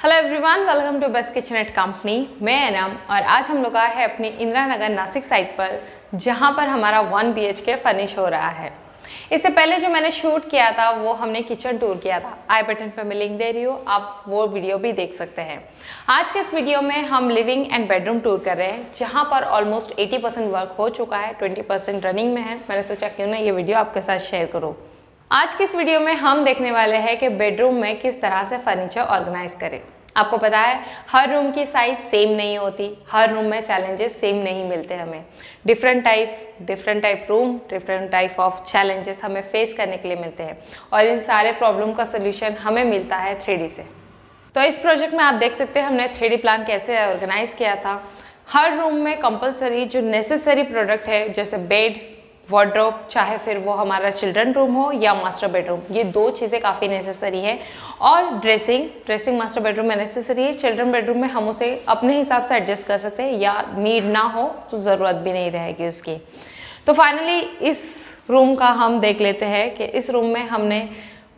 Hello everyone, welcome to best kitchen at company. मैं एनम और आज हम लोग आए हैं अपनी इंदिरा नगर नासिक साइट पर, जहां पर हमारा 1 BHK फर्निश हो रहा है। इससे पहले जो मैंने शूट किया था वो हमने किचन टूर किया था। आई बटन पे मैं लिंक दे रही हूँ, आप वो वीडियो भी देख सकते हैं। आज के इस वीडियो में हम लिविंग एंड बेडरूम टूर कर रहे हैं, जहाँ पर ऑलमोस्ट 80% वर्क हो चुका है, 20% रनिंग में है। मैंने सोचा क्यों ना ये वीडियो आपके साथ शेयर करूँ। आज की इस वीडियो में हम देखने वाले हैं कि बेडरूम में किस तरह से फर्नीचर ऑर्गेनाइज करें। आपको पता है हर रूम की साइज सेम नहीं होती, हर रूम में चैलेंजेस सेम नहीं मिलते हमें। Different type room, different type of challenges हमें फेस करने के लिए मिलते हैं और इन सारे प्रॉब्लम का सोल्यूशन हमें मिलता है 3D से। तो इस प्रोजेक्ट में आप देख सकते हैं हमने 3D प्लान कैसे ऑर्गेनाइज किया था। हर रूम में कंपलसरी जो नेसेसरी प्रोडक्ट है, जैसे बेड, वार्डरोब, चाहे फिर वो हमारा चिल्ड्रन रूम हो या मास्टर बेडरूम, ये दो चीज़ें काफ़ी नेसेसरी है। और ड्रेसिंग मास्टर बेडरूम में नेसेसरी है। चिल्ड्रन बेडरूम में हम उसे अपने हिसाब से एडजस्ट कर सकते हैं, या नीड ना हो तो ज़रूरत भी नहीं रहेगी उसकी। तो फाइनली इस रूम का हम देख लेते हैं कि इस रूम में हमने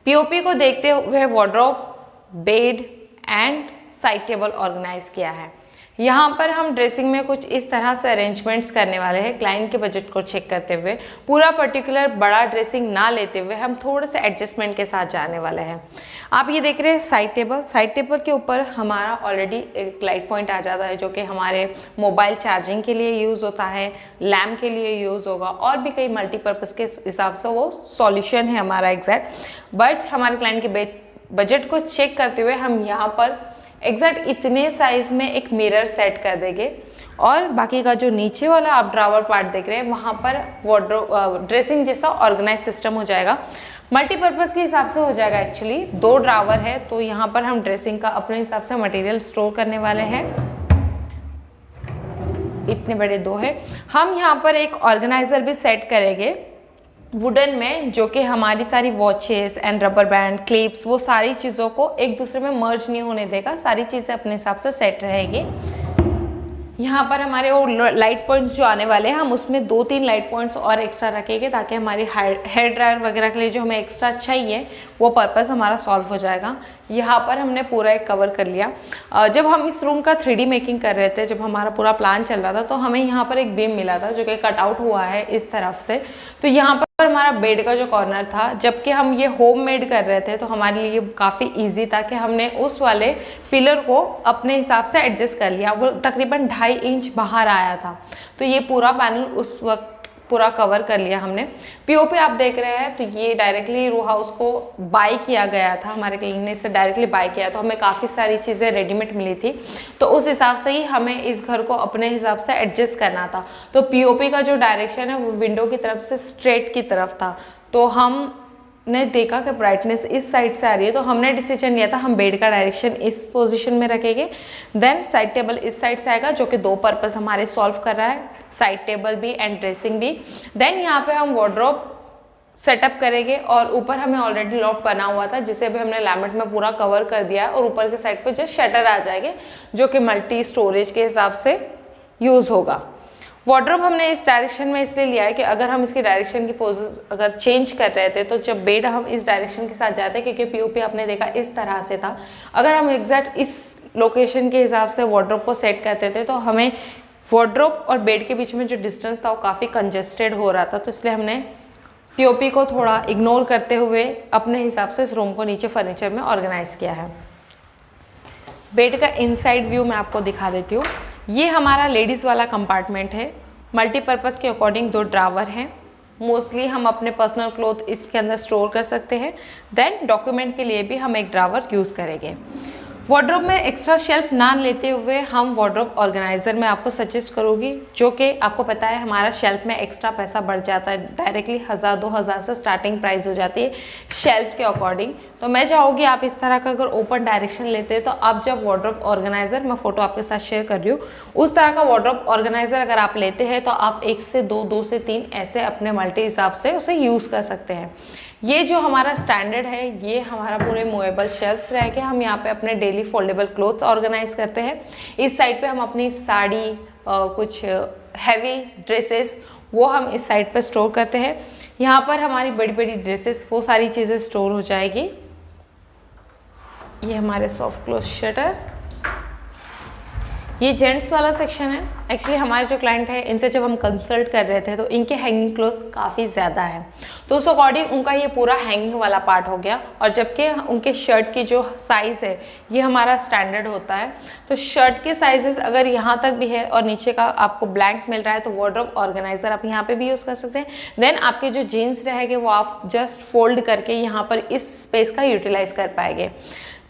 POP को देखते हुए wardrobe, bed and side table organise किया है। यहाँ पर हम ड्रेसिंग में कुछ इस तरह से अरेंजमेंट्स करने वाले हैं, क्लाइंट के बजट को चेक करते हुए। पूरा पर्टिकुलर बड़ा ड्रेसिंग ना लेते हुए हम थोड़े से एडजस्टमेंट के साथ जाने वाले हैं। आप ये देख रहे हैं साइड टेबल के ऊपर हमारा ऑलरेडी एक लाइट पॉइंट आ जाता है, जो कि हमारे मोबाइल चार्जिंग के लिए यूज़ होता है, लैम्प के लिए यूज़ होगा और भी कई मल्टीपर्पज़ के हिसाब से वो सॉल्यूशन है हमारा एग्जैक्ट। बट हमारे क्लाइंट के बजट को चेक करते हुए हम यहाँ पर एग्जैक्ट इतने साइज में एक मिरर सेट कर देंगे और बाकी का जो नीचे वाला आप ड्रावर पार्ट देख रहे हैं वहाँ पर वार्डरोब ड्रेसिंग जैसा ऑर्गेनाइज सिस्टम हो जाएगा। मल्टीपर्पज़ के हिसाब से हो जाएगा। एक्चुअली 2 ड्रावर है, तो यहाँ पर हम ड्रेसिंग का अपने हिसाब से मटेरियल स्टोर करने वाले हैं। इतने बड़े 2 है। हम यहाँ पर एक ऑर्गेनाइजर भी सेट करेंगे वुडन में, जो कि हमारी सारी watches and rubber band, clips, वो सारी चीज़ों को एक दूसरे में मर्ज नहीं होने देगा। सारी चीज़ें अपने हिसाब से सेट रहेगी। यहाँ पर हमारे वो लाइट पॉइंट्स जो आने वाले हैं, हम उसमें 2-3 लाइट पॉइंट्स और एक्स्ट्रा रखेंगे, ताकि हमारी हेयर ड्रायर वगैरह के लिए जो हमें एक्स्ट्रा चाहिए वो पर्पस हमारा सॉल्व हो जाएगा। यहाँ पर हमने पूरा एक कवर कर लिया। जब हम इस रूम का 3D मेकिंग कर रहे थे, जब हमारा पूरा प्लान चल रहा था, तो हमें यहाँ पर एक बीम मिला था जो कि कट आउट हुआ है इस तरफ से। तो यहाँ पर हमारा बेड का जो कॉर्नर था, जबकि हम ये होममेड कर रहे थे, तो हमारे लिए काफ़ी इजी था कि हमने उस वाले पिलर को अपने हिसाब से एडजस्ट कर लिया। वो तकरीबन 2.5 इंच बाहर आया था, तो ये पूरा पैनल उस वक्त पूरा कवर कर लिया हमने। POP आप देख रहे हैं, तो ये डायरेक्टली रो हाउस को बाय किया गया था, हमारे क्लाइंट ने इसे डायरेक्टली बाय किया, तो हमें काफ़ी सारी चीज़ें रेडीमेड मिली थी। तो उस हिसाब से ही हमें इस घर को अपने हिसाब से एडजस्ट करना था। तो POP का जो डायरेक्शन है वो विंडो की तरफ से स्ट्रेट की तरफ था। तो हमने देखा कि ब्राइटनेस इस साइड से आ रही है, तो हमने डिसीजन लिया था हम बेड का डायरेक्शन इस पोजीशन में रखेंगे। देन साइड टेबल इस साइड से आएगा, जो कि 2 पर्पस हमारे सॉल्व कर रहा है, साइड टेबल भी एंड ड्रेसिंग भी। देन यहाँ पे हम वार्डरोब सेटअप करेंगे और ऊपर हमें ऑलरेडी लॉक बना हुआ था, जिसे भी हमने लैमिनेट में पूरा कवर कर दिया है, और ऊपर के साइड पे जस्ट शटर आ जाएंगे, जो कि मल्टी स्टोरेज के हिसाब से यूज़ होगा। वार्डरोब हमने इस डायरेक्शन में इसलिए लिया है कि अगर हम इसकी डायरेक्शन की पोजेस अगर चेंज कर रहे थे, तो जब बेड हम इस डायरेक्शन के साथ जाते हैं, क्योंकि POP आपने देखा इस तरह से था, अगर हम एग्जैक्ट इस लोकेशन के हिसाब से वार्डरोब को सेट करते थे, तो हमें वार्डरोब और बेड के बीच में जो डिस्टेंस था वो काफ़ी कंजेस्टेड हो रहा था। तो इसलिए हमने POP को थोड़ा इग्नोर करते हुए अपने हिसाब से इस रूम को नीचे फर्नीचर में ऑर्गेनाइज किया है। बेड का इनसाइड व्यू मैं आपको दिखा देती हूँ। ये हमारा लेडीज़ वाला कंपार्टमेंट है। मल्टीपर्पज़ के अकॉर्डिंग 2 ड्रावर हैं। मोस्टली हम अपने पर्सनल क्लोथ इसके अंदर स्टोर कर सकते हैं। देन डॉक्यूमेंट के लिए भी हम एक ड्रावर यूज़ करेंगे। वार्डरोब में एक्स्ट्रा शेल्फ ना लेते हुए हम वार्डरोब ऑर्गेनाइजर में आपको सजेस्ट करूँगी, जो कि आपको पता है हमारा शेल्फ में एक्स्ट्रा पैसा बढ़ जाता है, डायरेक्टली 1000-2000 से स्टार्टिंग प्राइस हो जाती है शेल्फ के अकॉर्डिंग। तो मैं चाहूँगी आप इस तरह का अगर ओपन डायरेक्शन लेते हैं, तो आप जब वार्डरोब ऑर्गेनाइजर, मैं फोटो आपके साथ शेयर कर रही हूँ, उस तरह का वार्डरोब ऑर्गेनाइजर अगर आप लेते हैं, तो आप 1 से 2, 2 से 3 ऐसे अपने मल्टी हिसाब से उसे यूज़ कर सकते हैं। ये जो हमारा स्टैंडर्ड है, ये हमारा पूरे मूवेबल शेल्फ्स रह के हम यहाँ पे अपने डेली फोल्डेबल क्लोथ्स ऑर्गेनाइज करते हैं। इस साइड पे हम अपनी साड़ी, कुछ हैवी ड्रेसेस, वो हम इस साइड पे स्टोर करते हैं। यहाँ पर हमारी बड़ी बड़ी ड्रेसेस, वो सारी चीज़ें स्टोर हो जाएगी। ये हमारे सॉफ्ट क्लोज शटर। ये जेंट्स वाला सेक्शन है। एक्चुअली हमारे जो क्लाइंट है इनसे जब हम कंसल्ट कर रहे थे तो इनके हैंगिंग क्लोथ काफ़ी ज़्यादा है, तो उस अकॉर्डिंग उनका ये पूरा हैंगिंग वाला पार्ट हो गया। और जबकि उनके शर्ट की जो साइज़ है ये हमारा स्टैंडर्ड होता है, तो शर्ट के साइजेस अगर यहाँ तक भी है और नीचे का आपको ब्लैंक मिल रहा है तो वार्डरोब ऑर्गेनाइजर आप यहाँ पे भी यूज़ कर सकते हैं। देन आपके जो जीन्स रहेंगे वो आप जस्ट फोल्ड करके यहाँ पर इस स्पेस का यूटिलाइज कर पाएंगे।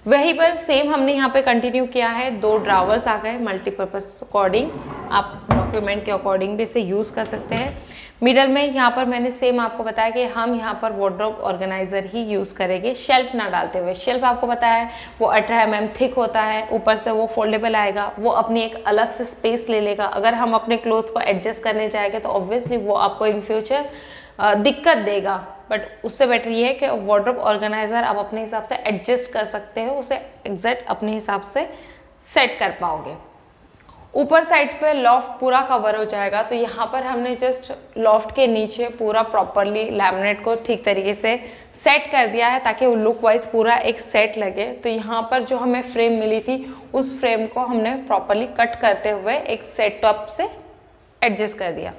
वहीं पर सेम हमने यहाँ पे कंटिन्यू किया है, 2 ड्रावर्स आ गए मल्टीपर्पज़ अकॉर्डिंग, आप डॉक्यूमेंट के अकॉर्डिंग भी इसे यूज़ कर सकते हैं। मिडल में यहाँ पर मैंने सेम आपको बताया कि हम यहाँ पर वार्डरोब ऑर्गेनाइजर ही यूज़ करेंगे, शेल्फ ना डालते हुए। शेल्फ आपको पता है वो 18 mm थिक होता है, ऊपर से वो फोल्डेबल आएगा, वो अपनी एक अलग से स्पेस ले लेगा। अगर हम अपने क्लोथ को एडजस्ट करने जाएंगे तो ऑब्वियसली वो आपको इन फ्यूचर दिक्कत देगा, बट उससे बेटर ये है कि वार्डरोब ऑर्गेनाइजर आप अपने हिसाब से एडजस्ट कर सकते हो, उसे एग्जैक्ट अपने हिसाब से सेट कर पाओगे। ऊपर साइड पे लॉफ्ट पूरा कवर हो जाएगा, तो यहाँ पर हमने जस्ट लॉफ्ट के नीचे पूरा प्रॉपरली लैमिनेट को ठीक तरीके से सेट कर दिया है ताकि वो लुक वाइज पूरा एक सेट लगे। तो यहाँ पर जो हमें फ्रेम मिली थी उस फ्रेम को हमने प्रॉपरली कट करते हुए एक सेटअप से एडजस्ट कर दिया।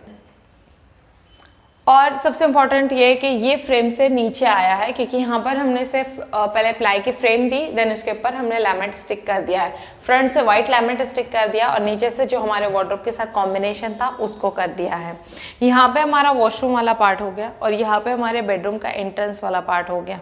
और सबसे इम्पॉर्टेंट ये है कि ये फ्रेम से नीचे आया है क्योंकि यहाँ पर हमने सिर्फ पहले प्लाई की फ्रेम दी, देन उसके ऊपर हमने लैमिनेट स्टिक कर दिया है। फ्रंट से वाइट लैमिनेट स्टिक कर दिया और नीचे से जो हमारे वार्डरोब के साथ कॉम्बिनेशन था उसको कर दिया है। यहाँ पे हमारा वॉशरूम वाला पार्ट हो गया और यहाँ पे हमारे बेडरूम का एंट्रेंस वाला पार्ट हो गया।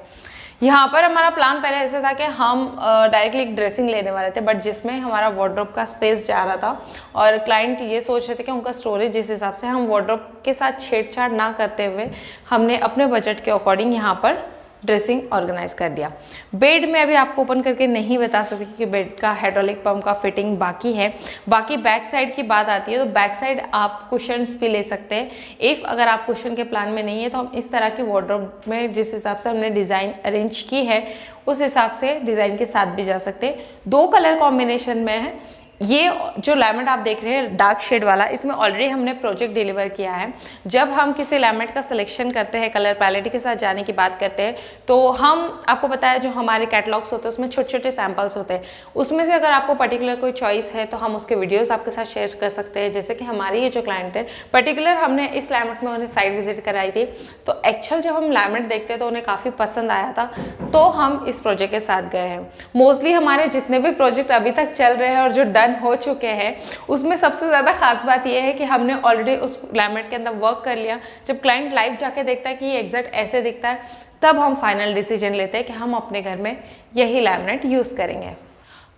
यहाँ पर हमारा प्लान पहले ऐसा था कि हम डायरेक्टली एक ड्रेसिंग लेने वाले थे, बट जिसमें हमारा वार्डरोब का स्पेस जा रहा था और क्लाइंट ये सोच रहे थे कि उनका स्टोरेज जिस हिसाब से, हम वार्डरोब के साथ छेड़छाड़ ना करते हुए हमने अपने बजट के अकॉर्डिंग यहाँ पर ड्रेसिंग ऑर्गेनाइज कर दिया। बेड में अभी आपको ओपन करके नहीं बता सकती कि बेड का हाइड्रोलिक पंप का फिटिंग बाकी है। बाकी बैक साइड की बात आती है तो बैक साइड आप कुशन्स भी ले सकते हैं। इफ़ अगर आप कुशन के प्लान में नहीं है तो हम इस तरह की वार्डरोब में जिस हिसाब से हमने डिज़ाइन अरेंज की है उस हिसाब से डिज़ाइन के साथ भी जा सकते हैं। 2 कलर कॉम्बिनेशन में है। ये जो लैमिनेट आप देख रहे हैं डार्क शेड वाला, इसमें ऑलरेडी हमने प्रोजेक्ट डिलीवर किया है। जब हम किसी लैमिनेट का सिलेक्शन करते हैं, कलर पैलेट के साथ जाने की बात करते हैं, तो हम आपको पता है जो हमारे कैटलॉग्स होते हैं उसमें छोटे छोटे सैम्पल्स होते हैं। उसमें से अगर आपको पर्टिकुलर कोई चॉइस है तो हम उसके वीडियोस आपके साथ शेयर कर सकते हैं। जैसे कि हमारे ये जो क्लाइंट थे पर्टिकुलर, हमने इस लैमिनेट में उन्हें साइट विजिट कराई थी, तो एक्चुअल जब हम लैमिनेट देखते हैं तो उन्हें काफ़ी पसंद आया था, तो हम इस प्रोजेक्ट के साथ गए हैं। मोस्टली हमारे जितने भी प्रोजेक्ट अभी तक चल रहे हैं और जो डन हो चुके हैं उसमें सबसे ज़्यादा खास बात यह है कि हमने ऑलरेडी उस लैमिनेट के अंदर वर्क कर लिया। जब क्लाइंट लाइव जाके देखता है कि ये एग्जैक्ट ऐसे दिखता है, तब हम फाइनल डिसीजन लेते हैं कि हम अपने घर में यही लैमिनेट यूज़ करेंगे।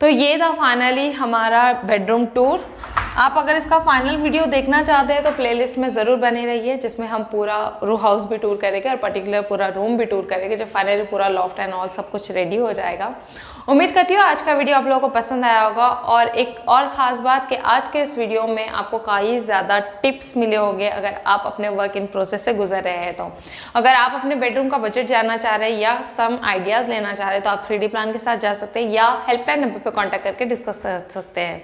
तो ये था फाइनली हमारा बेडरूम टूर। आप अगर इसका फाइनल वीडियो देखना चाहते हैं तो प्लेलिस्ट में ज़रूर बने रहिए, जिसमें हम पूरा रो हाउस भी टूर करेंगे और पर्टिकुलर पूरा रूम भी टूर करेंगे जब फाइनली पूरा लॉफ्ट एंड ऑल सब कुछ रेडी हो जाएगा। उम्मीद करती हूँ आज का वीडियो आप लोगों को पसंद आया होगा। और एक और ख़ास बात कि आज के इस वीडियो में आपको काफ़ी ज़्यादा टिप्स मिले होंगे अगर आप अपने वर्क इन प्रोसेस से गुजर रहे हैं। तो अगर आप अपने बेडरूम का बजट जानना चाह रहे हैं या सम आइडियाज़ लेना चाह रहे हैं तो आप 3D प्लान के साथ जा सकते हैं या हेल्पलाइन नंबर पर कॉन्टैक्ट करके डिस्कस कर सकते हैं।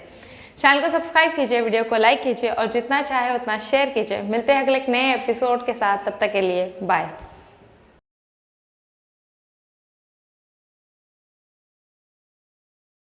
चैनल को सब्सक्राइब कीजिए, वीडियो को लाइक कीजिए और जितना चाहे उतना शेयर कीजिए। मिलते हैं अगले एक नए एपिसोड के साथ, तब तक के लिए बाय।